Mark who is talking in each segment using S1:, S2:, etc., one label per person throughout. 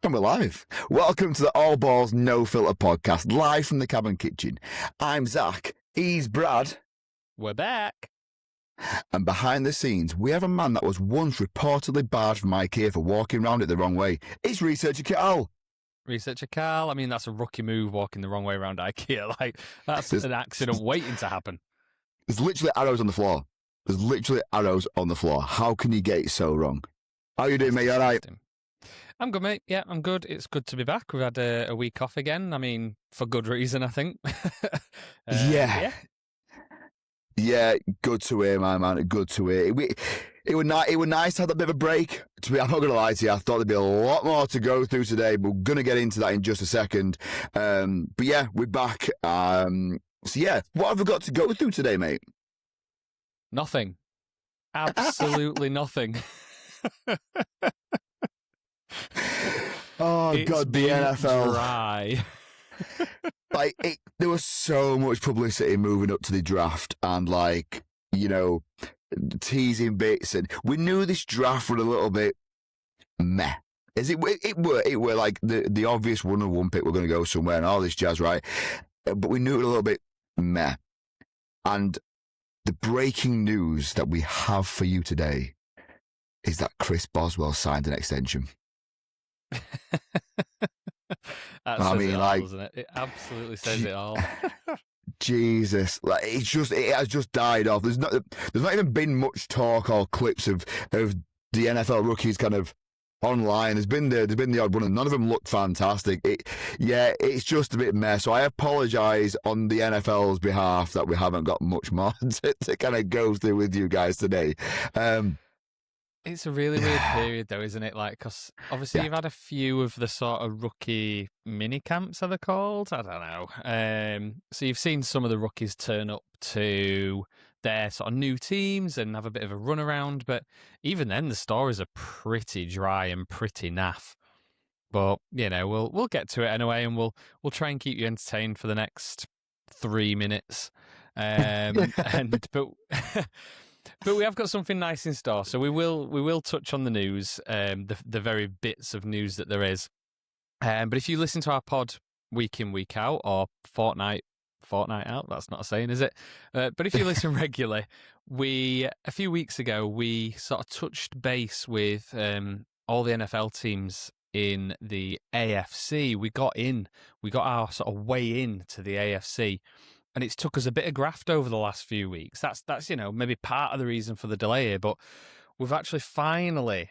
S1: And we're live. Welcome to the All Balls No Filter podcast, live from the cabin kitchen. I'm Zach. He's Brad.
S2: We're back.
S1: And behind the scenes, we have a man that was once reportedly barred from IKEA for walking around it the wrong way. It's researcher Carl.
S2: Researcher Carl. I mean, that's a rookie move, walking the wrong way around IKEA. Like, that's an accident waiting to happen.
S1: There's literally arrows on the floor. How can you get it so wrong? How are you doing, mate? All right?
S2: I'm good, mate. Yeah, I'm good. It's good to be back. We've had a week off again. I mean, for good reason, I think.
S1: Yeah, good to hear, my man. Good to hear. It was nice to have that bit of a break. I'm not going to lie to you. I thought there'd be a lot more to go through today, but we're going to get into that in just a second. But yeah, we're back. So yeah, what have we got to go through today, mate?
S2: Nothing. Absolutely nothing.
S1: Oh,
S2: it's
S1: God, the NFL.
S2: Dry.
S1: There was so much publicity moving up to the draft and, teasing bits. And we knew this draft was a little bit meh. It were like the obvious 1-1 pick, we're going to go somewhere and all this jazz, right? But we knew it was a little bit meh. And the breaking news that we have for you today is that Chris Boswell signed an extension.
S2: That says it all, doesn't it? It absolutely says it all.
S1: Jesus, it has just died off. There's not even been much talk or clips of the NFL rookies kind of online. There's been the odd one, and none of them looked fantastic. It's just a bit mess. So I apologise on the NFL's behalf that we haven't got much more to kind of go through with you guys today.
S2: It's a really weird period, though, isn't it? Like, because obviously you've had a few of the sort of rookie mini camps, are they called? I don't know. So you've seen some of the rookies turn up to their sort of new teams and have a bit of a run around, but even then, the stories are pretty dry and pretty naff. But we'll get to it anyway, and we'll try and keep you entertained for the next 3 minutes. But we have got something nice in store, so we will touch on the news, the very bits of news that there is. But if you listen to our pod week in, week out, or fortnight out, that's not a saying, is it? But if you listen regularly, a few weeks ago we sort of touched base with all the NFL teams in the AFC. We got our sort of way in to the AFC. And it's took us a bit of graft over the last few weeks. That's maybe part of the reason for the delay here. But we've actually finally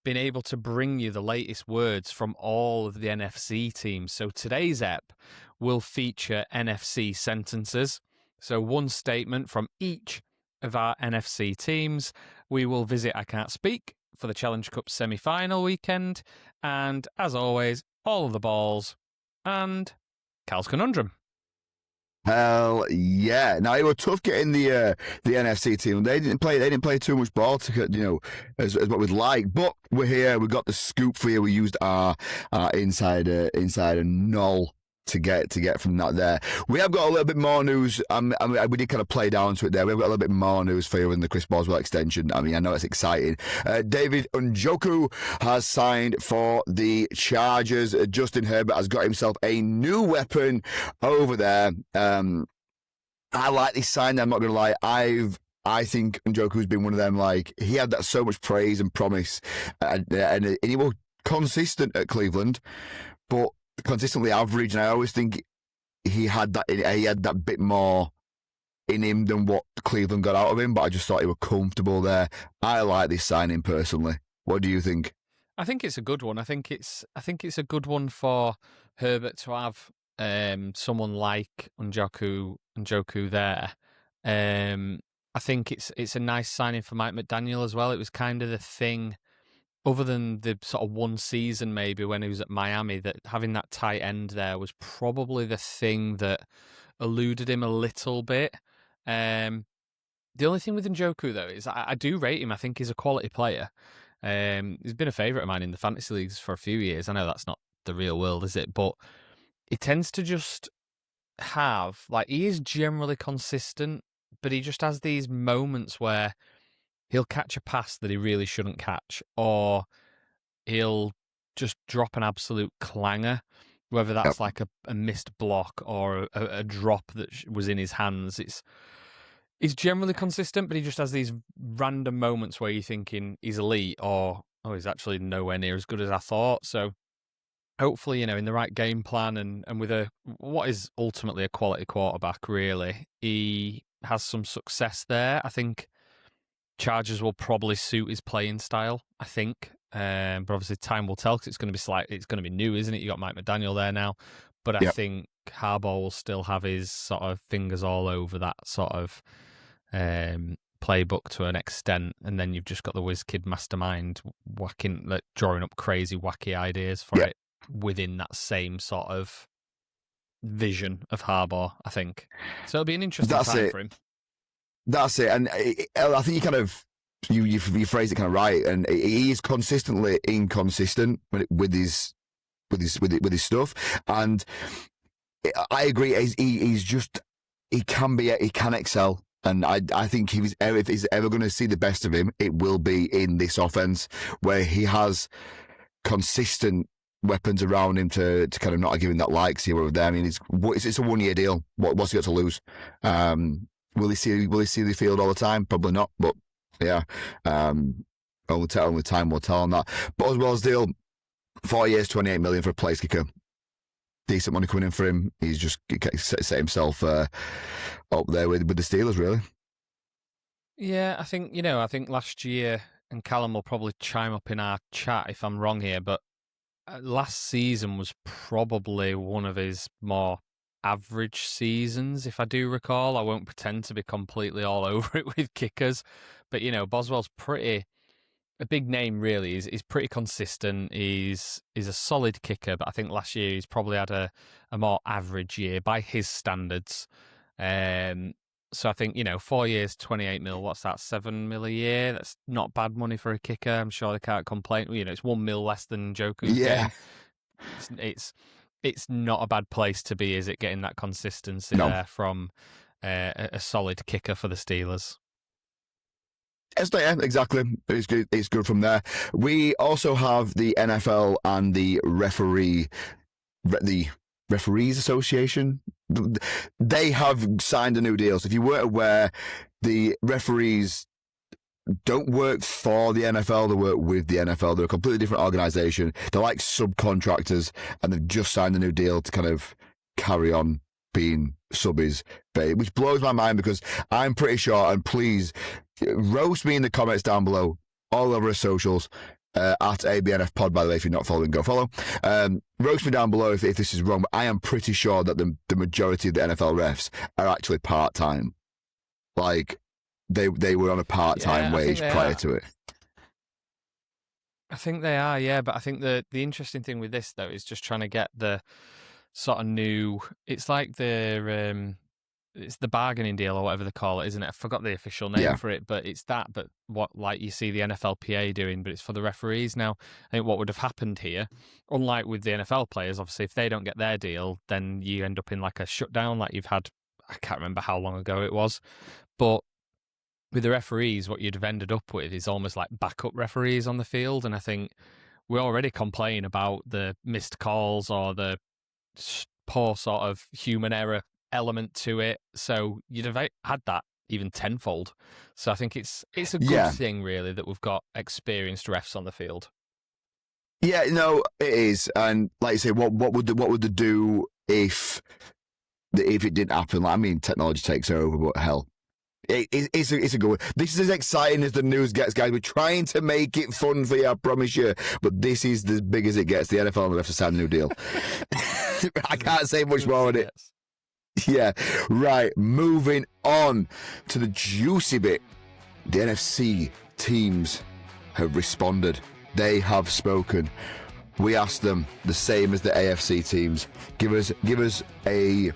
S2: been able to bring you the latest words from all of the NFC teams. So today's ep will feature NFC sentences. So one statement from each of our NFC teams. We will visit I Can't Speyk for the Challenge Cup semi-final weekend. And as always, all of the balls and Cal's Conundrum.
S1: Hell yeah! Now it was tough getting the NFC team. They didn't play too much ball to as what we'd like. But we're here. We got the scoop for you. We used our insider null to get from that there. We have got a little bit more news. We did kind of play down to it there. We've got a little bit more news for you in the Chris Boswell extension. I mean, I know it's exciting. David Njoku has signed for the Chargers. Justin Herbert has got himself a new weapon over there. I like this sign. I'm not going to lie. I think Njoku's been one of them. Like, he had that so much praise and promise, and he was consistent at Cleveland, but consistently average, and I always think he had that bit more in him than what Cleveland got out of him, but I just thought he was comfortable there. I like this signing personally. What do you think?
S2: I think it's a good one. I think it's a good one for Herbert to have someone like Njoku there. I think it's a nice signing for Mike McDaniel as well. It was kind of the thing, other than the sort of one season maybe when he was at Miami, that having that tight end there was probably the thing that eluded him a little bit. The only thing with Njoku, though, is I do rate him. I think he's a quality player. He's been a favourite of mine in the fantasy leagues for a few years. I know that's not the real world, is it? But he tends to just have, he is generally consistent, but he just has these moments where he'll catch a pass that he really shouldn't catch, or he'll just drop an absolute clanger, whether that's like a missed block or a drop that was in his hands. He's generally consistent, but he just has these random moments where you're thinking he's elite or, oh, he's actually nowhere near as good as I thought. So hopefully, in the right game plan and with what is ultimately a quality quarterback, really, he has some success there. I think Chargers will probably suit his playing style, I think. But obviously time will tell because it's going to be new, isn't it? You got Mike McDaniel there now. But I think Harbaugh will still have his sort of fingers all over that sort of playbook to an extent, and then you've just got the whiz kid mastermind drawing up crazy wacky ideas for it within that same sort of vision of Harbaugh, I think. So it'll be an interesting time for him.
S1: That's it, and I think you kind of you phrased it kind of right, and he is consistently inconsistent with his stuff, and I agree. He can excel. And I think if he's ever going to see the best of him, it will be in this offense where he has consistent weapons around him to kind of not give him that likes here or there. I mean, it's a 1-year deal. What's he got to lose? Will he see the field all the time? Probably not. But yeah, only time will tell on that. But as well as deal, 4 years, $28 million for a place kicker. Decent money coming in for him. He's just set himself up there with the Steelers, really.
S2: Yeah, I think last year, and Callum will probably chime up in our chat if I'm wrong here, but last season was probably one of his more average seasons, if I do recall. I won't pretend to be completely all over it with kickers, but Boswell's a big name, really. He's pretty consistent. He's a solid kicker, but I think last year he's probably had a more average year by his standards. So I think 4 years, 28 mil. What's that? 7 mil a year. That's not bad money for a kicker. I'm sure they can't complain. It's 1 mil less than Njoku's getting. It's not a bad place to be, is it? Getting that consistency there from a solid kicker for the Steelers.
S1: Yeah, exactly. It's good from there. We also have the NFL and the Referees Association. They have signed a new deal. So if you weren't aware, the referees don't work for the NFL, they work with the NFL. They're a completely different organization. They're like subcontractors, and they've just signed a new deal to kind of carry on being subbies, which blows my mind because I'm pretty sure, and please roast me in the comments down below, all over our socials, at ABNF Pod, by the way. If you're not following, go follow. Roast me down below if this is wrong, but I am pretty sure that the majority of the NFL refs are actually part-time. Like, they were on a part-time wage prior to it.
S2: I think they are, yeah, but I think the interesting thing with this, though, is just trying to get the sort of new... It's like it's the bargaining deal or whatever they call it, isn't it? I forgot the official name for it, but it's that, but what like you see the NFLPA doing, but it's for the referees. Now, I think what would have happened here, unlike with the NFL players, obviously, if they don't get their deal, then you end up in like a shutdown like you've had, I can't remember how long ago it was, but with the referees, what you'd have ended up with is almost like backup referees on the field, and I think we already complain about the missed calls or the poor sort of human error element to it, so you'd have had that even tenfold. So I think it's a good thing, really, that we've got experienced refs on the field.
S1: Yeah, no, it is, and like I say, what would they do if it didn't happen? Like, I mean, technology takes over, but hell, it's a good one. This is as exciting as the news gets, guys. We're trying to make it fun for you, I promise you, but this is as big as it gets. The NFL and the refs have signed a new deal. I can't say much more on it. Yeah, right. Moving on to the juicy bit. The NFC teams have responded. They have spoken. We asked them the same as the AFC teams. Give us a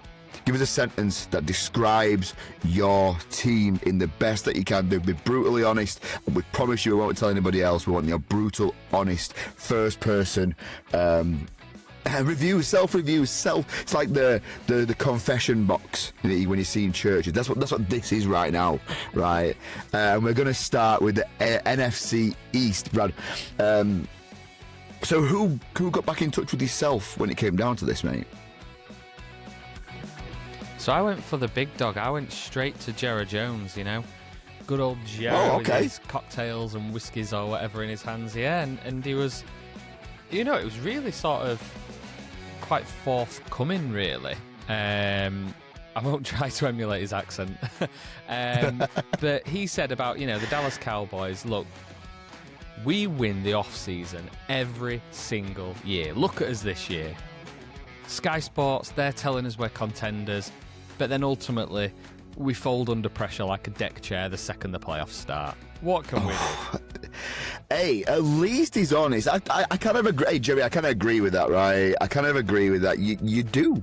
S1: sentence that describes your team in the best that you can do. Be brutally honest. We promise you we won't tell anybody else. We want your brutal, honest, first person self-review. It's like the confession box when you see in churches. That's what this is right now, right? And we're going to start with the NFC East, Brad. So who got back in touch with yourself when it came down to this, mate?
S2: So I went for the big dog. I went straight to Jerry Jones, you know. Good old Jerry with his cocktails and whiskies or whatever in his hands, yeah. And he was, you know, it was really sort of quite forthcoming, really. I won't try to emulate his accent. But he said about, you know, the Dallas Cowboys, look, we win the off-season every single year. Look at us this year. Sky Sports, they're telling us we're contenders, but then ultimately we fold under pressure like a deck chair the second the playoffs start. What can we do?
S1: Hey, at least he's honest. I kind of agree, hey, Jerry, I kind of agree with that, right? I kind of agree with that. You do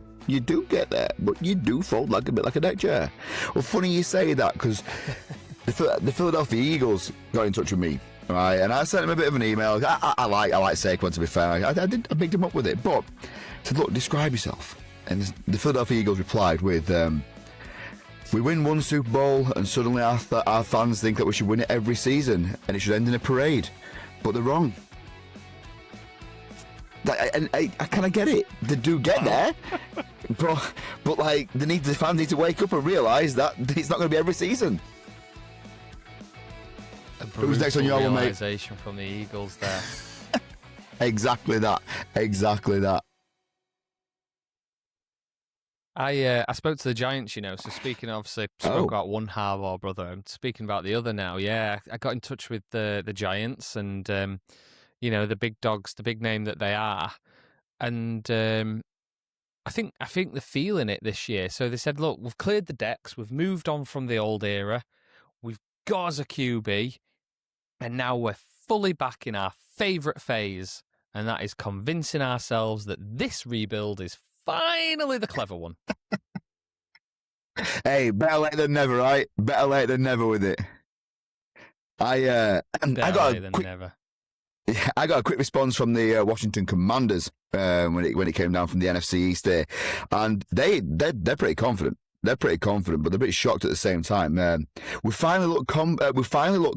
S1: get there, but you do fold like a bit like a deck chair. Well, funny you say that, because the Philadelphia Eagles got in touch with me, right? And I sent him a bit of an email. I like Saquon, to be fair. I picked him up with it, but I said, look, describe yourself. And the Philadelphia Eagles replied with, we win one Super Bowl and suddenly our fans think that we should win it every season and it should end in a parade. But they're wrong. And I kind of get it. They do get there. but like, the fans need to wake up and realise that it's not going to be every season.
S2: Who's next on your one, mate? Realisation from the Eagles there.
S1: Exactly that.
S2: I spoke to the Giants, you know, so speaking, obviously, spoke about one Harbaugh brother. I'm speaking about the other now. Yeah, I got in touch with the Giants and, you know, the big dogs, the big name that they are. And I think they're feeling it this year. So they said, look, we've cleared the decks. We've moved on from the old era. We've got us a QB. And now we're fully back in our favourite phase. And that is convincing ourselves that this rebuild is finally the clever one.
S1: Hey, better late than never, right? Better late than never with it. I got a quick response from the Washington Commanders when it came down from the NFC East there, and they're pretty confident. They're pretty confident, but they're a bit shocked at the same time. We finally look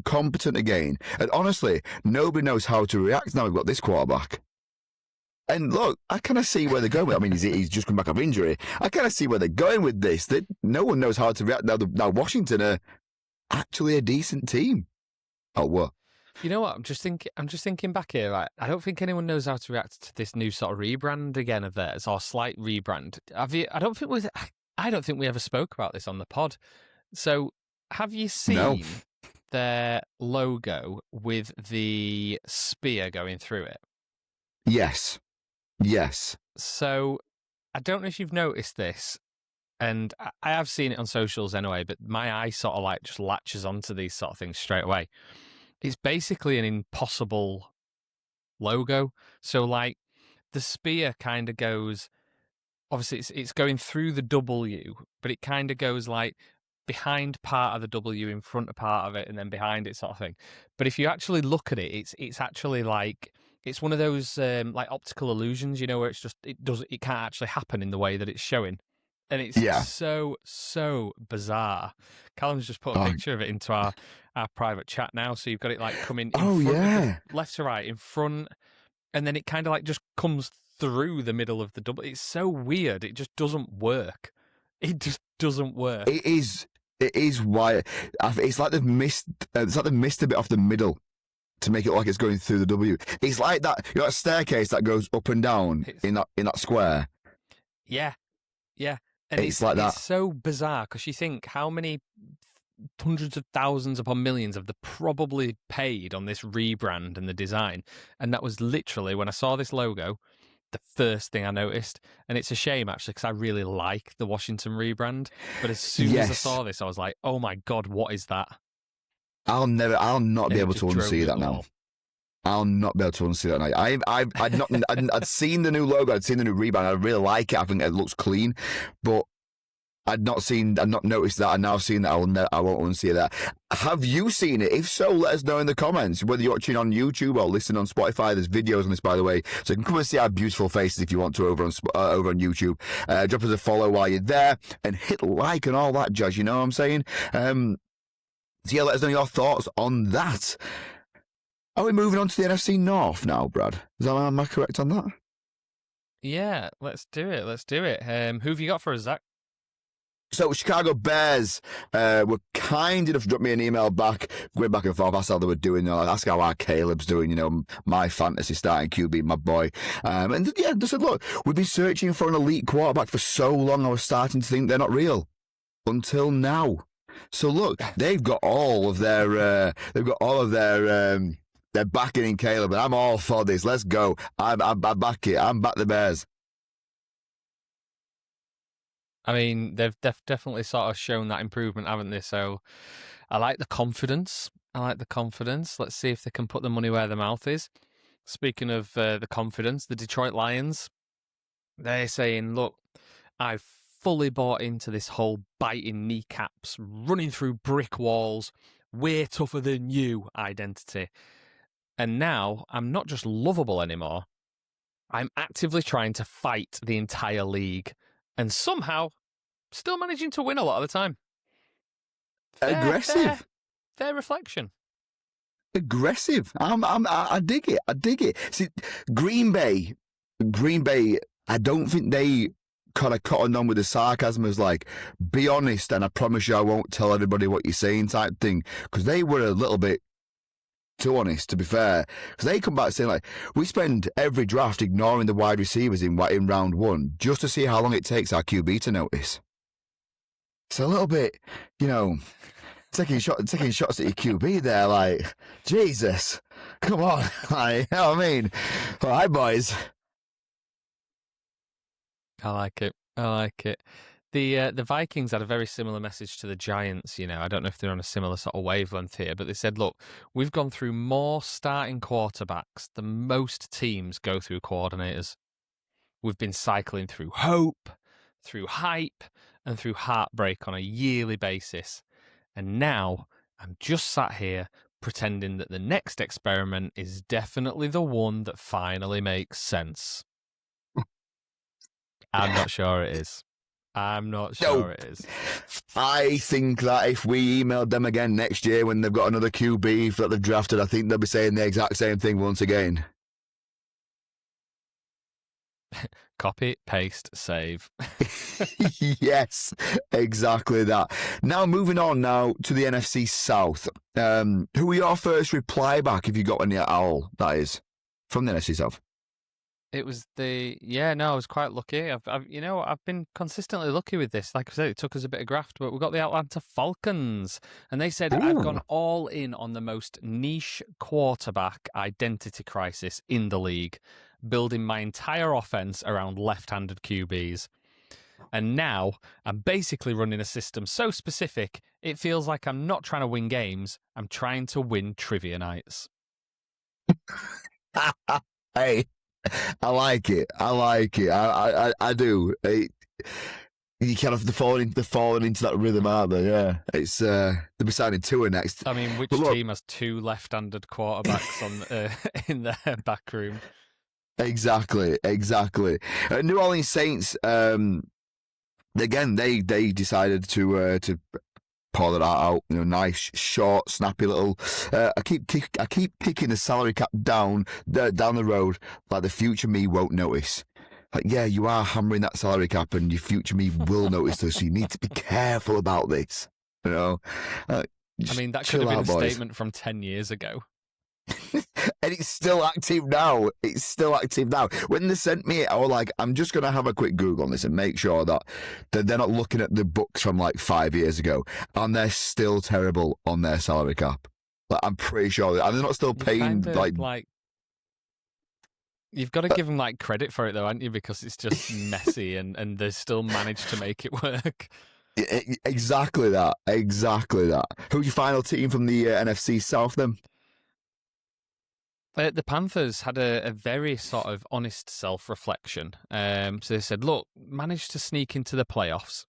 S1: competent again, and honestly, nobody knows how to react now we've got this quarterback. And look, I kind of see where they're going with it. I mean, he's just come back off injury. I kind of see where they're going with this. That no one knows how to react now. Washington are actually a decent team. Oh, what?
S2: You know what? I'm just thinking back here. Like, I don't think anyone knows how to react to this new sort of rebrand again of theirs, or slight rebrand. I don't think we ever spoke about this on the pod. So, have you seen their logo with the spear going through it?
S1: Yes.
S2: So, I don't know if you've noticed this, and I have seen it on socials anyway, but my eye sort of like just latches onto these sort of things straight away. It's basically an impossible logo. So, like, the spear kind of goes, obviously it's going through the W, but it kind of goes like behind part of the W, in front of part of it, and then behind it sort of thing. But if you actually look at it, it's actually like, it's one of those like optical illusions, you know, where it can't actually happen in the way that it's showing. And it's so bizarre. Callum's just put a picture of it into our private chat now, so you've got it like coming in front, left to right, in front, and then it kind of like just comes through the middle of the double. It's so weird. It just doesn't work. It just doesn't work.
S1: It is why it's like they've missed. It's like they've missed a bit off the middle to make it like it's going through the W. It's like that, you know, that staircase that goes up and down in that square.
S2: Yeah. And
S1: it's like that.
S2: It's so bizarre because you think how many hundreds of thousands upon millions have they probably paid on this rebrand and the design. And that was literally, when I saw this logo, the first thing I noticed. And it's a shame, actually, because I really like the Washington rebrand. But as soon as I saw this, I was like, oh my God, what is that?
S1: I'll not be able to unsee that now. I'll not be able to unsee that now. I'd seen the new logo, I'd seen the new rebrand. I really like it. I think it looks clean, but I'd not noticed that. And now I've seen that. I won't unsee that. Have you seen it? If so, let us know in the comments. Whether you're watching on YouTube or listening on Spotify, there's videos on this, by the way, so you can come and see our beautiful faces if you want to over on YouTube. Drop us a follow while you're there and hit like and all that jazz. You know what I'm saying? So yeah, let us know your thoughts on that. Are we moving on to the NFC North now, Brad? Am I correct on that?
S2: Yeah, let's do it. Let's do it. Who have you got for us, Zach?
S1: So Chicago Bears were kind enough to drop me an email back, going back and forth. That's how they were doing. Ask how our Caleb's doing. My fantasy starting QB, my boy. And yeah, they said, look, we've been searching for an elite quarterback for so long. I was starting to think they're not real until now. So look, they've got all of their they're backing in Caleb, and I'm all for this. Let's go. I back it. I'm back the Bears.
S2: I mean, they've definitely sort of shown that improvement, haven't they? So I like the confidence. Let's see if they can put the money where their mouth is. Speaking of the confidence, the Detroit Lions, they're saying, look, I've fully bought into this whole biting kneecaps, running through brick walls, way tougher than you identity. And now I'm not just lovable anymore. I'm actively trying to fight the entire league. And somehow, still managing to win a lot of the time.
S1: Aggressive.
S2: Fair reflection.
S1: Aggressive. I dig it. I dig it. See, Green Bay, I don't think they kind of cottoned on with the sarcasm as like, be honest and I promise you I won't tell everybody what you're saying type thing. Because they were a little bit too honest, to be fair, because they come back saying like, we spend every draft ignoring the wide receivers in round one just to see how long it takes our QB to notice. It's a little bit, taking shots at your QB there, like, Jesus, come on, like, you know what I mean? All right, boys.
S2: I like it. The Vikings had a very similar message to the Giants, I don't know if they're on a similar sort of wavelength here, but they said, look, we've gone through more starting quarterbacks than most teams go through coordinators. We've been cycling through hope, through hype, and through heartbreak on a yearly basis. And now I'm just sat here pretending that the next experiment is definitely the one that finally makes sense. I'm not sure it is. It is.
S1: I think that if we emailed them again next year when they've got another QB that they've drafted, I think they'll be saying the exact same thing once again.
S2: Copy, paste, save.
S1: Yes, exactly that. Now, moving on now to the NFC South. Who were your first reply back, if you got any at all, that is, from the NFC South?
S2: It was I was quite lucky. I've been consistently lucky with this. Like I said, it took us a bit of graft, but we got the Atlanta Falcons, and they said, I've gone all in on the most niche quarterback identity crisis in the league, building my entire offense around left-handed QBs. And now I'm basically running a system so specific, it feels like I'm not trying to win games, I'm trying to win trivia nights.
S1: Hey, I like it. I do. You kind of they're falling into that rhythm, aren't they? Yeah, it's they'll be signing Tua next.
S2: I mean, which team has two left-handed quarterbacks in their back room?
S1: Exactly. New Orleans Saints. Again, they decided to pour that out. Nice, short, snappy little. I keep kicking the salary cap down the road, like the future me won't notice. Like, yeah, you are hammering that salary cap, and your future me will notice this. So you need to be careful about this.
S2: I mean, that could have been a statement from 10 years ago.
S1: And it's still active now. When they sent me it, I was like, I'm just going to have a quick Google on this and make sure that they're not looking at the books from like 5 years ago. And they're still terrible on their salary cap. Like, I'm pretty sure that. And they're not still paying like
S2: you've got to give them like credit for it though, haven't you? Because it's just messy and they still managed to make it work.
S1: Exactly that. Who's your final team from the NFC South then?
S2: The Panthers had a very sort of honest self-reflection. So they said, look, managed to sneak into the playoffs,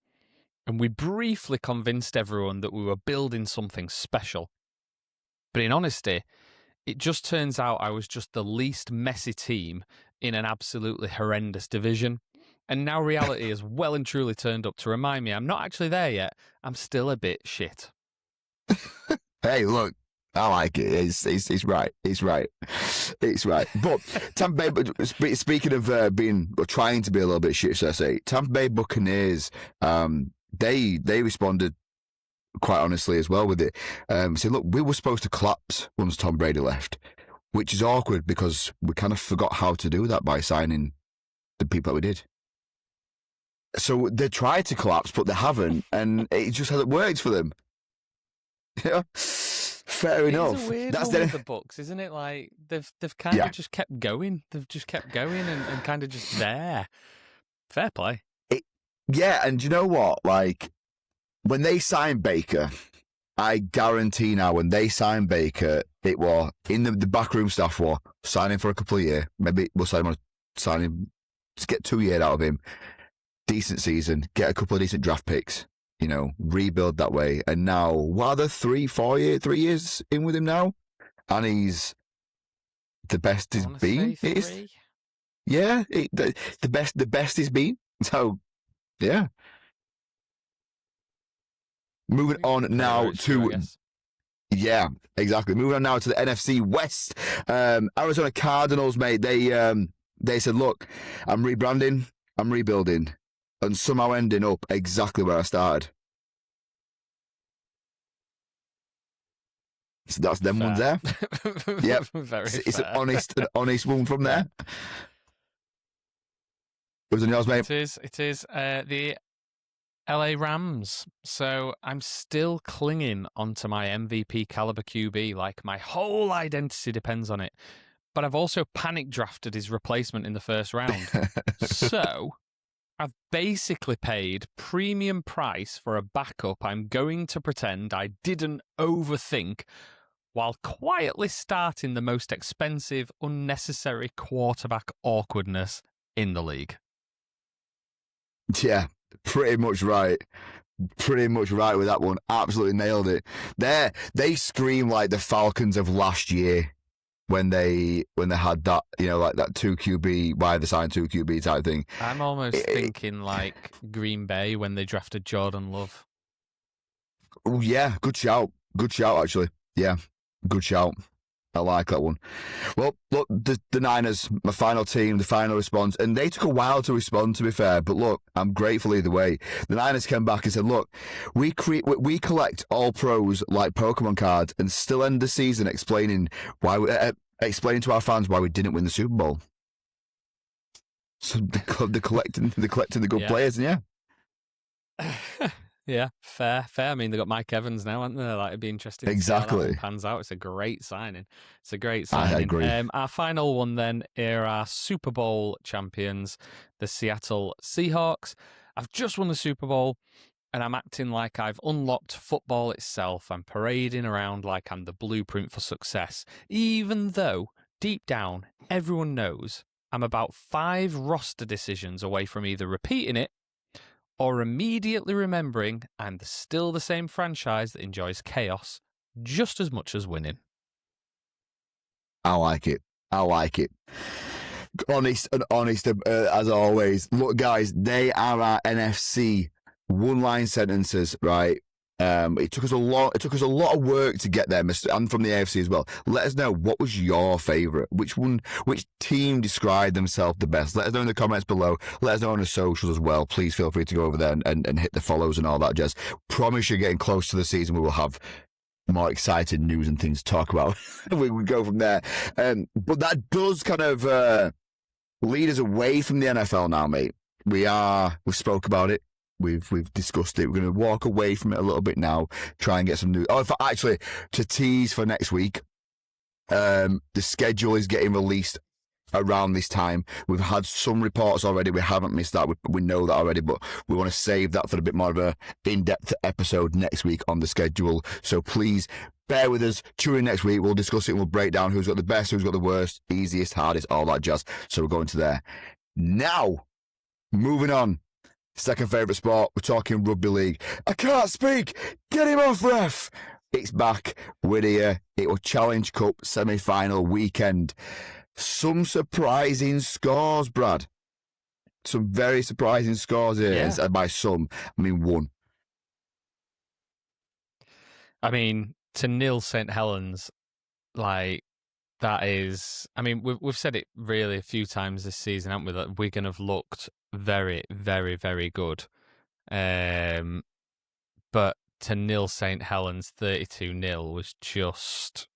S2: and we briefly convinced everyone that we were building something special. But in honesty, it just turns out I was just the least messy team in an absolutely horrendous division. And now reality has well and truly turned up to remind me I'm not actually there yet. I'm still a bit shit.
S1: Hey, look. I like it. It's right. It's right. It's right. But Tampa Bay, speaking of being or trying to be a little bit shit, should I say? Tampa Bay Buccaneers, they responded quite honestly as well with it. Saying, look, we were supposed to collapse once Tom Brady left, which is awkward because we kind of forgot how to do that by signing the people that we did. So they tried to collapse, but they haven't, and it just hasn't worked for them. Yeah. Fair enough.
S2: It's a weird one with the Bucks, isn't it? Like they've kind of just kept going. They've just kept going and kind of just there. Fair play.
S1: Yeah, and you know what? Like when they signed Baker, I guarantee now when they signed Baker, it was in the backroom staff were signing for a couple of years. Maybe we'll sign him to get 2 years out of him. Decent season, get a couple of decent draft picks. Rebuild that way. And now, what are the 3 years in with him now? And he's the best he's been. Yeah, the best he's been. So, yeah. Moving on now to... Yeah, exactly. Moving on now to the NFC West. Arizona Cardinals, mate, they said, look, I'm rebranding, I'm rebuilding. And somehow ending up exactly where I started. So that's them ones there. Yep. It's an honest one from there. Who's on yours, mate?
S2: It is the LA Rams. So I'm still clinging onto my MVP caliber QB. Like my whole identity depends on it. But I've also panic drafted his replacement in the first round. So I've basically paid premium price for a backup I'm going to pretend I didn't overthink while quietly starting the most expensive, unnecessary quarterback awkwardness in the league.
S1: Yeah, pretty much right. Pretty much right with that one. Absolutely nailed it. They scream like the Falcons of last year. When they had that, like that 2 QB, why they signed 2 QB type thing.
S2: I'm almost thinking like Green Bay when they drafted Jordan Love.
S1: Oh yeah, good shout actually. Yeah, good shout. I like that one. Well, look, the Niners, my final team, the final response, and they took a while to respond, to be fair, but look, I'm grateful either way. The Niners came back and said, look, we collect all pros like Pokemon cards and still end the season explaining to our fans why we didn't win the Super Bowl. So they're collecting the good players, and yeah.
S2: Yeah, fair. I mean, they got Mike Evans now, haven't they? Like, it'd be interesting to see how that one pans out. It's a great signing. I agree. Our final one then are our Super Bowl champions, the Seattle Seahawks. I've just won the Super Bowl, and I'm acting like I've unlocked football itself. I'm parading around like I'm the blueprint for success, even though deep down, everyone knows I'm about 5 roster decisions away from either repeating it or immediately remembering I'm still the same franchise that enjoys chaos just as much as winning.
S1: I like it. Honest as always. Look, guys, they are our NFC one-line sentences, right? It took us a lot of work to get there, and from the AFC as well. Let us know, what was your favourite? Which team described themselves the best? Let us know in the comments below. Let us know on the socials as well. Please feel free to go over there and hit the follows and all that jazz. Promise you're getting close to the season. We will have more exciting news and things to talk about. We go from there. But that does kind of lead us away from the NFL now, mate. We spoke about it. We've discussed it. We're going to walk away from it a little bit now, try and get some news. Oh, actually, to tease for next week, the schedule is getting released around this time. We've had some reports already. We haven't missed that. We know that already, but we want to save that for a bit more of a in-depth episode next week on the schedule. So please bear with us. Tune in next week. We'll discuss it and we'll break down who's got the best, who's got the worst, easiest, hardest, all that jazz. So we're going to there. Now, moving on. Second favourite sport, we're talking rugby league. I can't speak. Get him off, ref. It's back. We're here. It was Challenge Cup semi-final weekend. Some surprising scores, Brad. Some very surprising scores here. Yeah. By some, I mean one.
S2: I mean, to nil St Helens, like, that is, I mean, we've said it really a few times this season, haven't we? That Wigan have looked very, very, very good. But to nil St Helens 32-0 was just,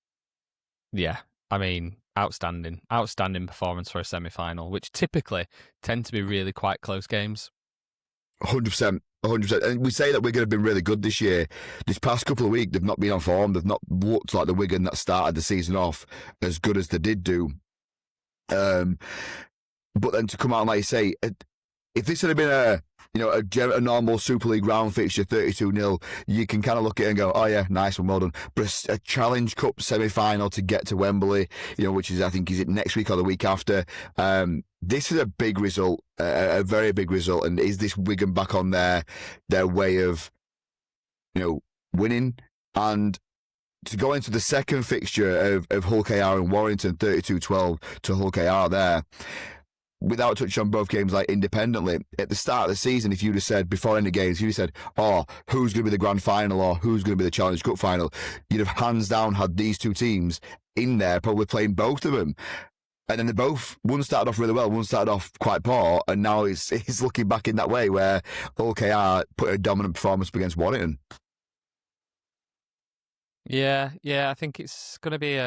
S2: yeah, I mean, outstanding performance for a semi-final, which typically tend to be really quite close games.
S1: 100%. 100%. And we say that Wigan have been really good this year. This past couple of weeks, they've not been on form. They've not looked like the Wigan that started the season off as good as they did do. But then to come out and, like you say, if this had been a normal Super League round fixture, 32-0, you can kind of look at it and go, oh yeah, nice one, well done. But a Challenge Cup semi-final to get to Wembley, which is, I think, is it next week or the week after? This is a big result, a very big result. And is this Wigan back on their way of, winning? And to go into the second fixture of Hull KR and Warrington, 32-12 to Hull KR there, without touching on both games like independently, at the start of the season, if you'd have said before any games, you'd have said, oh, who's going to be the grand final or who's going to be the Challenge Cup final, you'd have hands down had these two teams in there, probably playing both of them. And then they both, one started off really well, one started off quite poor, and now it's looking back in that way where OKR put a dominant performance up against Warrington.
S2: Yeah, I think it's going to be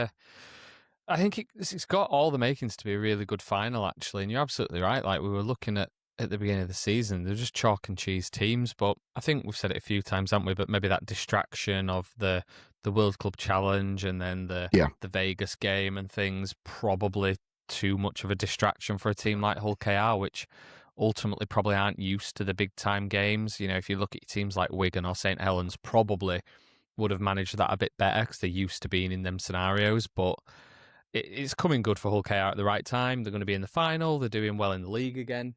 S2: I think it's got all the makings to be a really good final, actually. And you're absolutely right. Like, we were looking at the beginning of the season, they're just chalk and cheese teams. But I think we've said it a few times, haven't we? But maybe that distraction of the World Club Challenge and then the Vegas game and things, probably too much of a distraction for a team like Hull KR, which ultimately probably aren't used to the big time games. If you look at teams like Wigan or St Helens, probably would have managed that a bit better because they're used to being in them scenarios. But it's coming good for Hull KR at the right time. They're going to be in the final. They're doing well in the league again.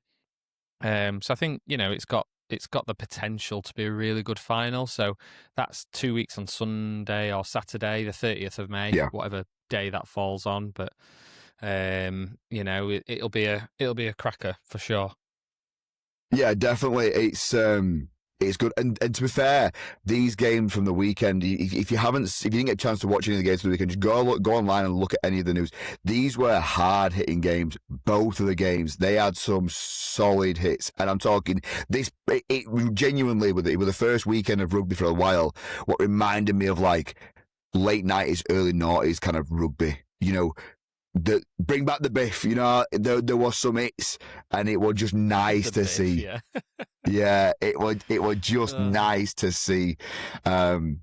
S2: So I think, it's got the potential to be a really good final. So that's 2 weeks on Sunday or Saturday, the 30th of May, whatever day that falls on. But it'll be a cracker for sure.
S1: Yeah, definitely. It's good, and to be fair, these games from the weekend, if you didn't get a chance to watch any of the games from the weekend, just go online and look at any of the news. These were hard hitting games. Both of the games, they had some solid hits, and I'm talking this. It genuinely, with the first weekend of rugby for a while, what reminded me of like late 90s, early 90s kind of rugby. Bring back the biff. There was some hits, and it was just nice to see.
S2: Yeah.
S1: Yeah, it was just nice to see. And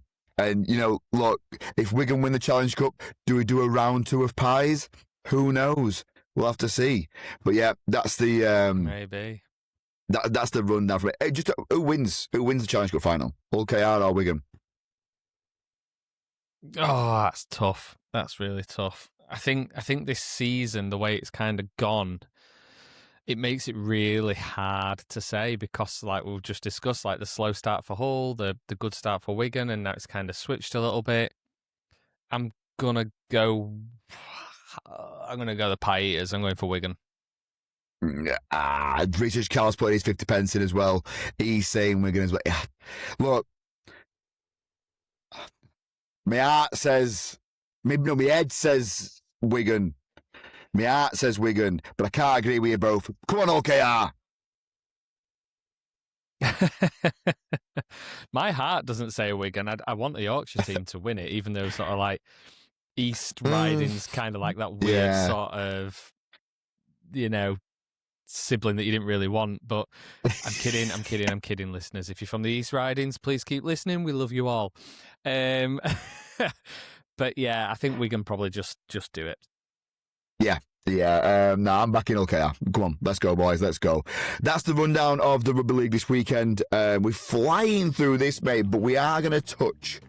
S1: look, if Wigan win the Challenge Cup, do we do a round 2 of pies? Who knows? We'll have to see. But yeah, that's the
S2: maybe
S1: that's the rundown from it. Hey, just who wins the Challenge Cup final? Hull KR or Wigan?
S2: Oh, that's tough. That's really tough. I think this season, the way it's kind of gone, it makes it really hard to say because, like we've just discussed, like the slow start for Hull, the good start for Wigan, and now it's kind of switched a little bit. I'm gonna go the Pie Eaters. I'm going for Wigan.
S1: British Carl's putting his 50 pence in as well. He's saying Wigan as well. Yeah. Look, my heart says, my head says Wigan. My heart says Wigan, but I can't agree with you both. Come on, OKR.
S2: My heart doesn't say Wigan. I want the Yorkshire team to win it, even though sort of like East Riding's kind of like that weird sort of, sibling that you didn't really want. But I'm kidding, listeners. If you're from the East Ridings, please keep listening. We love you all. But yeah, I think Wigan probably just do it.
S1: Yeah. I'm back in OKR. Come on, let's go, boys. Let's go. That's the rundown of the Rugby League this weekend. We're flying through this, mate, but we are going to touch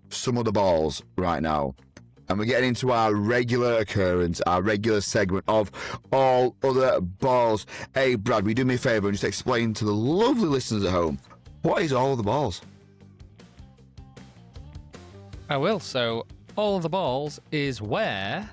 S1: some of the balls right now. And we're getting into our regular occurrence, our regular segment of All Other Balls. Hey, Brad, will you do me a favour and just explain to the lovely listeners at home, what is All Other Balls?
S2: I will. So, All Other Balls is where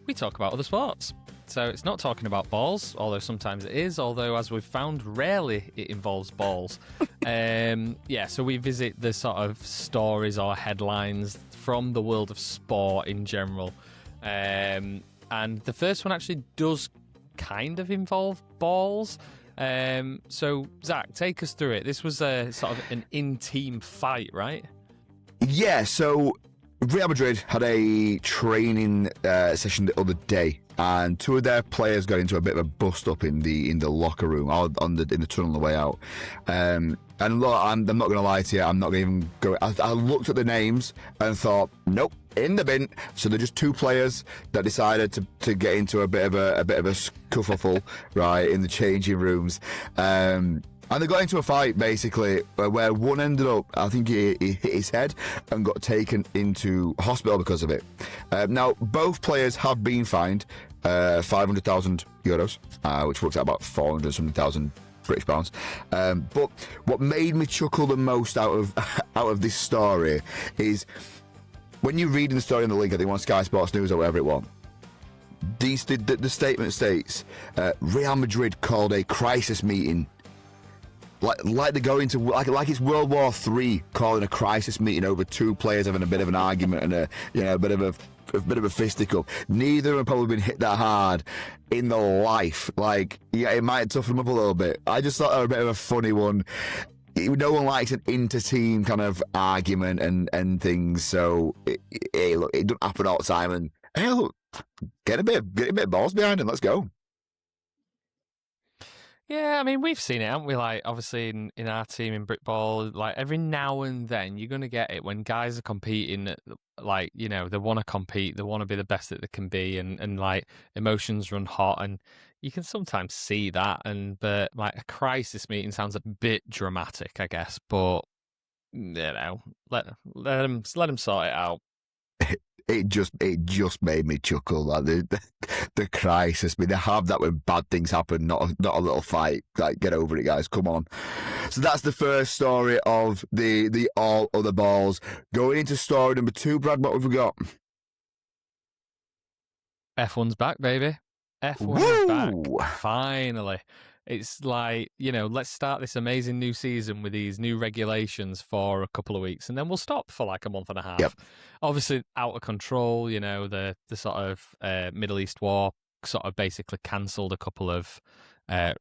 S2: we talk about other sports. So it's not talking about balls, although sometimes it is, although as we've found, rarely it involves balls. So we visit the sort of stories or headlines from the world of sport in general. And the first one actually does kind of involve balls. So, Zach, take us through it. This was a sort of an in-team fight, right?
S1: Yeah, so Real Madrid had a training session the other day, and two of their players got into a bit of a bust-up in the locker room, or in the tunnel on the way out. And look, I'm not going to lie to you, I'm not going to even go. I looked at the names and thought, nope, in the bin. So they're just two players that decided to get into a bit of a scuffle, right, in the changing rooms. And they got into a fight, basically, where one ended up, I think he hit his head and got taken into hospital because of it. Now, both players have been fined €500,000, which works out about 400-something British pounds. But what made me chuckle the most out of this story is when you're reading the story in the link, I think on Sky Sports News or whatever it was, the statement states, Real Madrid called a crisis meeting. Like they're going to like it's World War III, calling a crisis meeting over two players having a bit of an argument and a bit of a fisticuff. Neither have probably been hit that hard in their life. Like, yeah, it might toughen them up a little bit. I just thought that was a bit of a funny one. No one likes an inter-team kind of argument and things. So look, it doesn't happen all the time. And hey, look, get a bit of balls behind him. Let's go.
S2: Yeah, I mean, we've seen it, haven't we? Like, obviously, in our team in Brickball, like, every now and then, you're going to get it when guys are competing, like, they want to compete, they want to be the best that they can be, and like, emotions run hot, and you can sometimes see that, but, like, a crisis meeting sounds a bit dramatic, I guess, but, let them sort it out.
S1: It just made me chuckle. Like the crisis. I mean, they have that when bad things happen, not a little fight. Like, get over it, guys. Come on. So that's the first story of the all other balls. Going into story number 2, Brad, what have we got?
S2: F1's back, baby. F1 is back. Finally. It's like, let's start this amazing new season with these new regulations for a couple of weeks, and then we'll stop for like a month and a half.
S1: Yep.
S2: Obviously, out of control, the sort of Middle East war sort of basically cancelled a couple of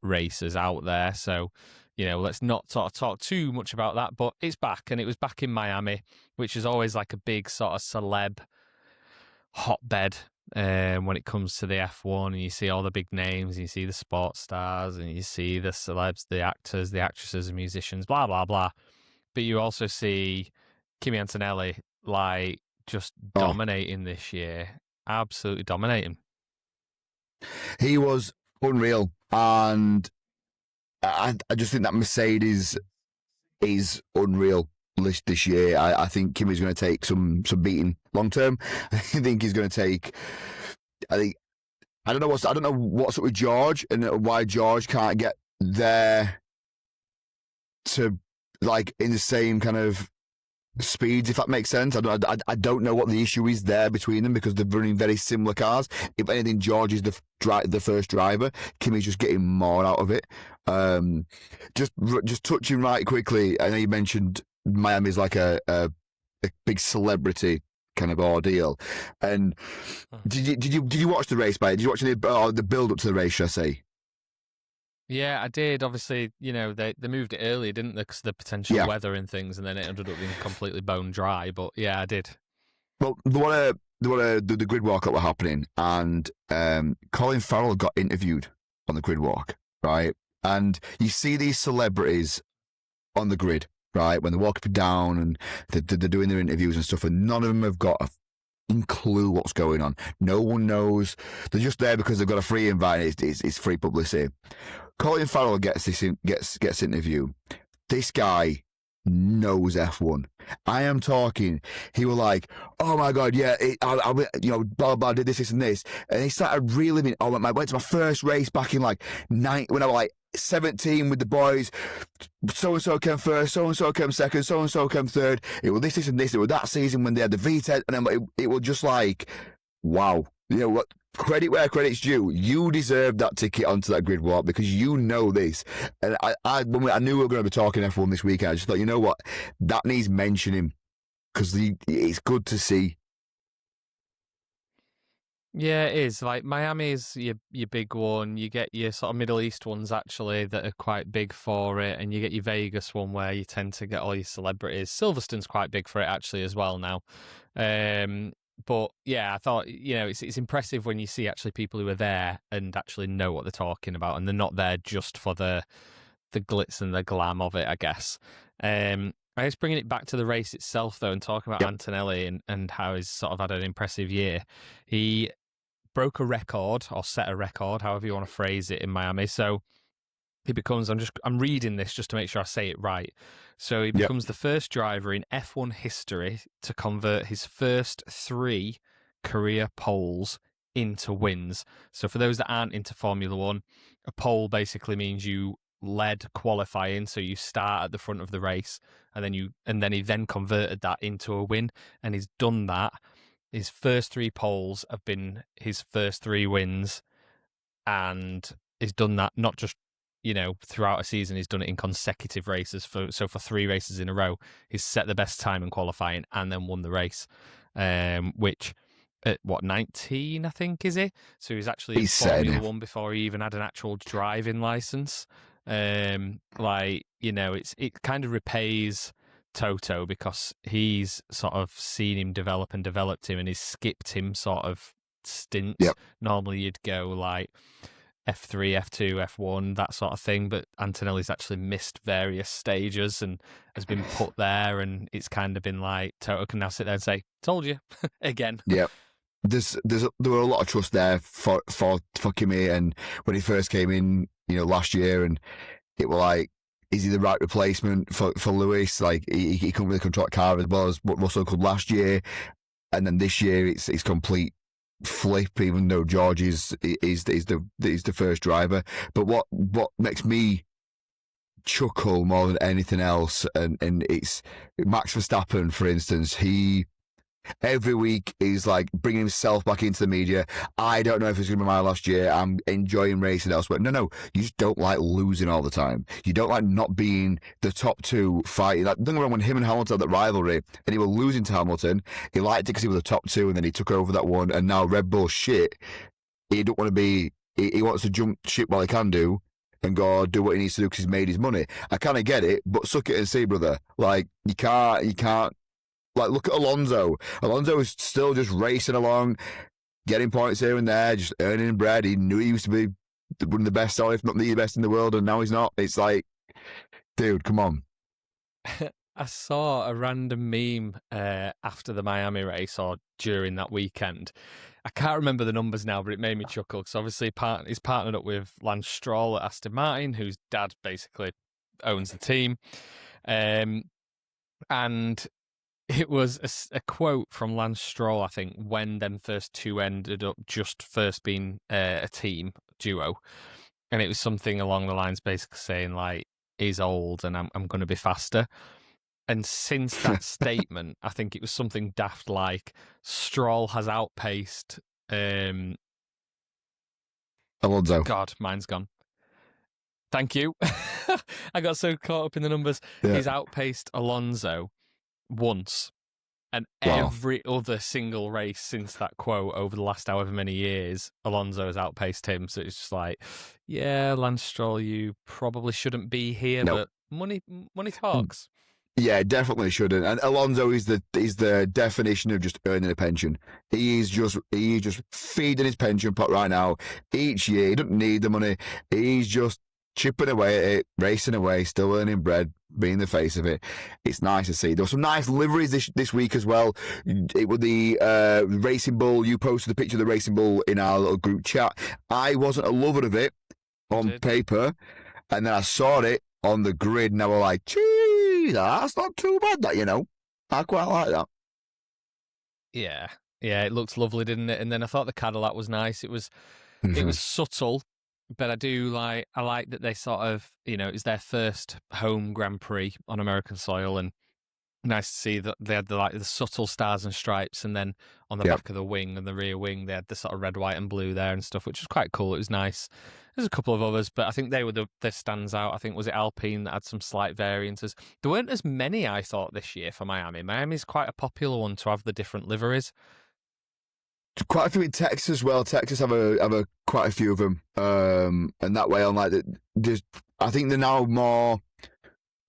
S2: races out there. So, let's not sort of talk too much about that, but it's back, and it was back in Miami, which is always like a big sort of celeb hotbed. When it comes to the F1, and you see all the big names, and you see the sports stars, and you see the celebs, the actors, the actresses, the musicians, blah, blah, blah. But you also see Kimi Antonelli, like, just dominating this year. Absolutely dominating.
S1: He was unreal. And I just think that Mercedes is unreal this year. I think Kimi's going to take some beating long term. I think he's going to take. I don't know what's up with George and why George can't get there to like in the same kind of speeds, if that makes sense. I don't know what the issue is there between them because they're running very similar cars. If anything, George is the first driver. Kimi's just getting more out of it. Just touching right quickly. I know you mentioned Miami's like a big celebrity kind of ordeal. And did you watch the race? Did you watch the build up to the race? Should I say?
S2: Yeah, I did. Obviously, they moved it earlier, didn't they? Because of the potential weather and things, and then it ended up being completely bone dry. But yeah, I did. Well,
S1: the grid walk up were happening, and Colin Farrell got interviewed on the grid walk, right? And you see these celebrities on the grid, right, when they walk up and down and they're doing their interviews and stuff, and none of them have got a clue what's going on. No one knows. They're just there because they've got a free invite. It's free publicity. Colin Farrell gets interview. This guy knows F1. I am talking. He was like, "Oh my god, yeah, I blah blah, did this and this," and he started reeling me. I went to my first race back in like when I was like 17 with the boys. So and so came first, so and so came second, so and so came third. It was this and this. It was that season when they had the V10, and then it was just like, wow. What credit where credit's due. You deserve that ticket onto that grid walk because you know this. And I knew we were going to be talking F1 this weekend. I just thought, you know what, that needs mentioning because it's good to see.
S2: Yeah, it is. Like Miami is your big one. You get your sort of Middle East ones actually that are quite big for it, and you get your Vegas one where you tend to get all your celebrities. Silverstone's quite big for it actually as well now. But yeah, I thought it's impressive when you see actually people who are there and actually know what they're talking about, and they're not there just for the glitz and the glam of it, I guess. I guess bringing it back to the race itself though, and talking about Antonelli and how he's sort of had an impressive year. He broke a record or set a record, however you want to phrase it, in Miami. So he becomes, I'm reading this just to make sure I say it right. So he becomes the first driver in F1 history to convert his first 3 career poles into wins. So for those that aren't into Formula One, a pole basically means you led qualifying, so you start at the front of the race, and then he then converted that into a win, and he's done that. His first 3 poles have been his first 3 wins, and he's done that not just throughout a season. He's done it in consecutive races. For 3 races in a row, he's set the best time in qualifying and then won the race. Which at 19, I think, is he? So he's actually in Formula One before he even had an actual driving license. It kind of repays Toto because he's sort of seen him develop and developed him, and he's skipped him sort of stints. Normally you'd go like F3, F2, F1, that sort of thing, but Antonelli's actually missed various stages and has been put there, and it's kind of been like Toto can now sit there and say, "Told you," again.
S1: Yeah. There were a lot of trust there for Kimi, and when he first came in, last year, and it were like, is he the right replacement for Lewis? Like he couldn't really control the car as well as what Russell could last year, and then this year it's complete flip. Even though George is the first driver, but what makes me chuckle more than anything else, and it's Max Verstappen, for instance. He every week is like bringing himself back into the media. I don't know if it's going to be my last year. I'm enjoying racing elsewhere. No, you just don't like losing all the time. You don't like not being the top 2 fighting. Like, don't get me wrong, when him and Hamilton had that rivalry and he was losing to Hamilton, he liked it because he was the top 2, and then he took over that one, and now Red Bull shit. He don't want to be. He wants to jump ship while he can do and go do what he needs to do because he's made his money. I kind of get it, but suck it and see, brother. Like, you can't. Like, look at Alonso. Alonso is still just racing along, getting points here and there, just earning bread. He knew he used to be one of the best, or if not the best in the world, and now he's not. It's like, dude, come on.
S2: I saw a random meme after the Miami race or during that weekend. I can't remember the numbers now, but it made me chuckle because obviously he's partnered up with Lance Stroll at Aston Martin, whose dad basically owns the team. And it was a quote from Lance Stroll, I think, when them first 2 ended up just first being a team duo. And it was something along the lines basically saying, like, he's old and I'm going to be faster. And since that statement, I think it was something daft like Stroll has outpaced...
S1: Alonso.
S2: God, mine's gone. Thank you. I got so caught up in the numbers. Yeah. He's outpaced Alonso once, and every other single race since that quote over the last however many years, Alonso has outpaced him. So it's just like, yeah, Lance Stroll, you probably shouldn't be here, but money talks.
S1: Yeah, definitely shouldn't. And Alonso is the definition of just earning a pension. He's just feeding his pension pot right now. Each year, he doesn't need the money. He's just chipping away at it, racing away, still earning bread, being the face of it. It's nice to see. There were some nice liveries this week as well. It was the Racing Bull. You posted the picture of the Racing Bull in our little group chat. I wasn't a lover of it on paper, and then I saw it on the grid, and I was like, geez, that's not too bad, that, I quite like that.
S2: Yeah, it looked lovely, didn't it? And then I thought the Cadillac was nice. It was subtle, but I like that they sort of, it's their first home Grand Prix on American soil, and Nice to see that they had the subtle stars and stripes, and then on the back of the wing and the rear wing, they had the sort of red, white, and blue there and stuff, which was quite cool. It was nice. There's a couple of others, but I think they were the stands out. I think was it Alpine that had some slight variances. There weren't as many, I thought, this year for Miami. Miami's quite a popular one to have the different liveries.
S1: Quite a few in Texas as well. Texas have a quite a few of them, and that way on like I think they're now more.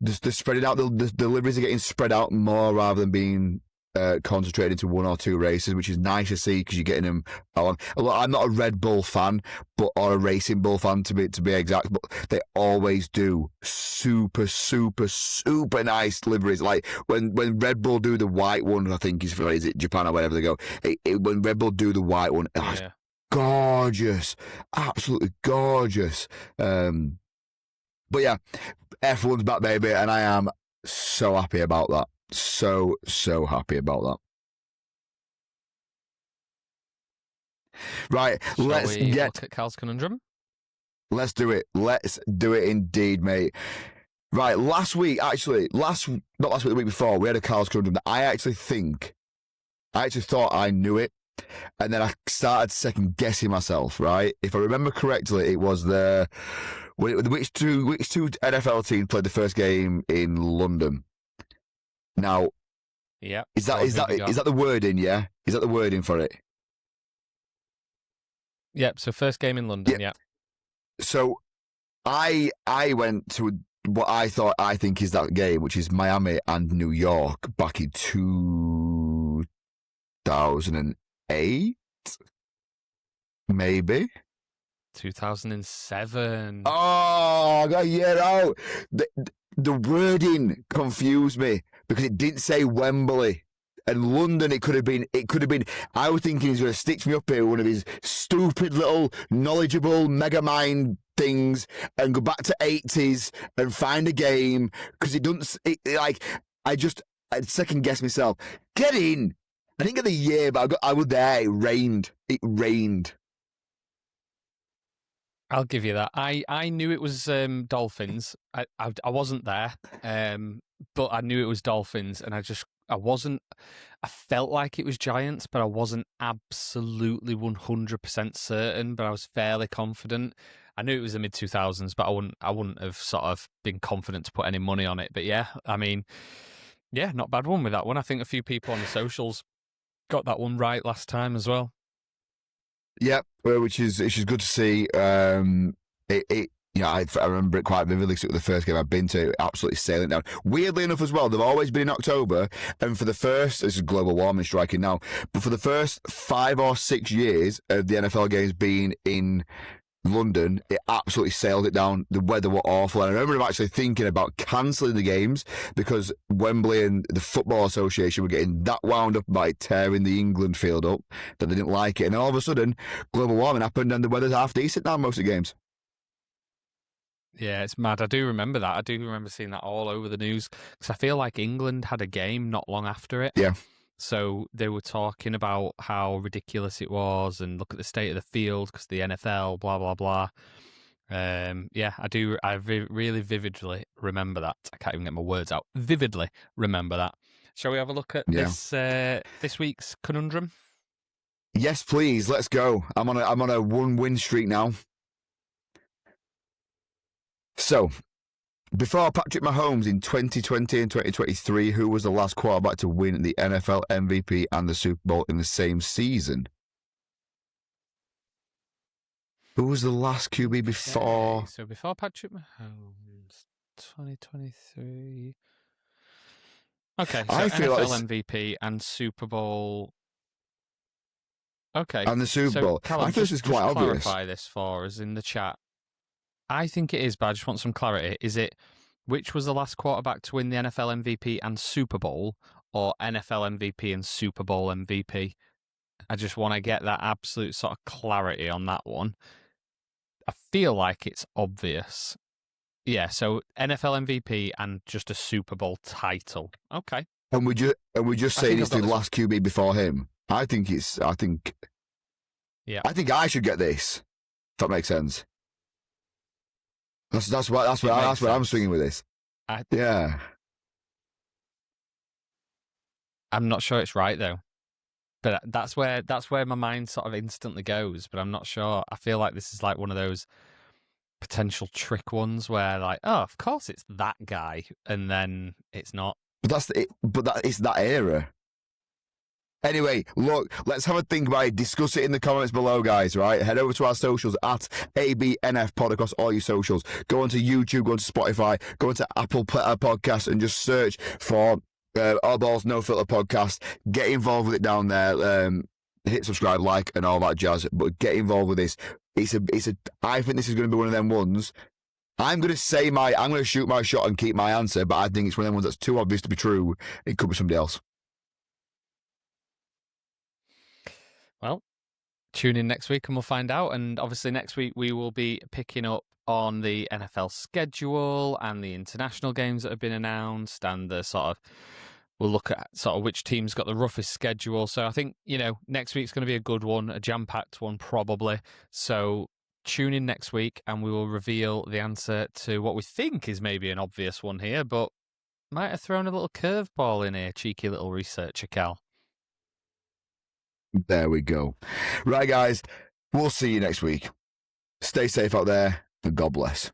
S1: They're spreading out. The liveries are getting spread out more rather than being concentrated into one or two races, which is nice to see because you're getting them on. I'm not a Red Bull fan, or a Racing Bull fan to be exact, but they always do super nice liveries. Like when Red Bull do the white one, I think is it Japan or wherever they go. When Red Bull do the white one, it's gorgeous, absolutely gorgeous. But yeah, F1's back, baby, and I am so happy about that. So happy about that. Right, let's
S2: look at Cal's Conundrum.
S1: Let's do it. Let's do it indeed, mate. Right, not last week, the week before, we had a Cal's Conundrum that I actually thought I knew it. And then I started second guessing myself, right? If I remember correctly, it was which two NFL teams played the first game in London? Now,
S2: yeah,
S1: is that the wording? Yeah, is that the wording for it?
S2: Yep. So first game in London. Yeah.
S1: So I went to what I think is that game, which is Miami and New York back in 2008, maybe.
S2: 2007.
S1: Oh, I got a year out. The wording confused me because it didn't say Wembley. And London, it could have been. I was thinking he's going to stitch me up here with one of his stupid little knowledgeable mega mind things and go back to 80s and find a game because it doesn't. I second guess myself. Get in. I didn't get the year, but I was there. It rained.
S2: I'll give you that. I knew it was Dolphins. I wasn't there, but I knew it was Dolphins, and I wasn't. I felt like it was Giants, but I wasn't absolutely 100% certain. But I was fairly confident. I knew it was the mid 2000s, but I wouldn't have sort of been confident to put any money on it. But yeah, I mean, yeah, not bad one with that one. I think a few people on the socials got that one right last time as well.
S1: Yep, which is good to see. I remember it quite vividly. So the first game I've been to, absolutely sailing down. Weirdly enough, as well, they've always been in October, and for the first, this is global warming striking now, but for the first 5 or 6 years of the NFL games being in London, it absolutely sailed it down. The weather were awful, and I remember them actually thinking about cancelling the games because Wembley and the Football Association were getting that wound up by tearing the England field up that they didn't like it. And then all of a sudden, global warming happened, and the weather's half decent now most of the games.
S2: Yeah, it's mad. I do remember that. I do remember seeing that all over the news because I feel like England had a game not long after it.
S1: Yeah.
S2: So they were talking about how ridiculous it was and look at the state of the field because the NFL, blah, blah, blah. Yeah, I do. I really vividly remember that. I can't even get my words out. Vividly remember that. Shall we have a look at this week's Conundrum?
S1: Yes, please. Let's go. I'm on a 1-win streak now. So, before Patrick Mahomes in 2020 and 2023, who was the last quarterback to win the NFL MVP and the Super Bowl in the same season? Who was the last QB before?
S2: Okay, so before Patrick Mahomes, 2023. Okay, so I feel NFL like MVP and Super Bowl. Okay.
S1: And the Super Bowl.
S2: Callum,
S1: I feel this is quite obvious.
S2: Clarify this for us in the chat. I think it is, but I just want some clarity. Is it which was the last quarterback to win the NFL MVP and Super Bowl, or NFL MVP and Super Bowl MVP? I just want to get that absolute sort of clarity on that one. I feel like it's obvious. Yeah, so NFL MVP and just a Super Bowl title. Okay.
S1: And we just saying it's the last QB before him. I think I should get this. If that makes sense. That's where I'm swinging with this. Yeah.
S2: I'm not sure it's right though. But that's where my mind sort of instantly goes. But I'm not sure. I feel like this is like one of those potential trick ones where, like, oh, of course it's that guy, and then it's not.
S1: But it's that era. Anyway, look, let's have a think about it. Discuss it in the comments below, guys, right? Head over to our socials at ABNF Pod across all your socials. Go onto YouTube, go onto Spotify, go onto Apple Podcasts and just search for All Balls No Filter Podcast. Get involved with it down there. Hit subscribe, like, and all that jazz. But get involved with this. I think this is going to be one of them ones. I'm going to shoot my shot and keep my answer, but I think it's one of them ones that's too obvious to be true. It could be somebody else.
S2: Well, tune in next week and we'll find out. And obviously next week we will be picking up on the NFL schedule and the international games that have been announced, and we'll look at sort of which team's got the roughest schedule. So I think, next week's going to be a good one, a jam-packed one probably. So tune in next week and we will reveal the answer to what we think is maybe an obvious one here, but might have thrown a little curveball in here. Cheeky little researcher, Cal.
S1: There we go. Right, guys, we'll see you next week. Stay safe out there, and God bless.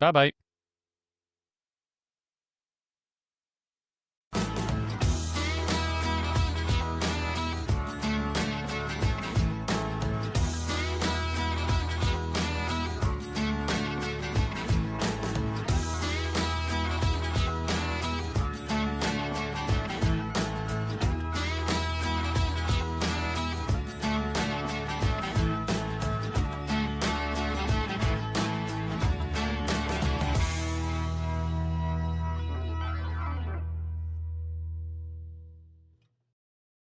S2: Bye-bye.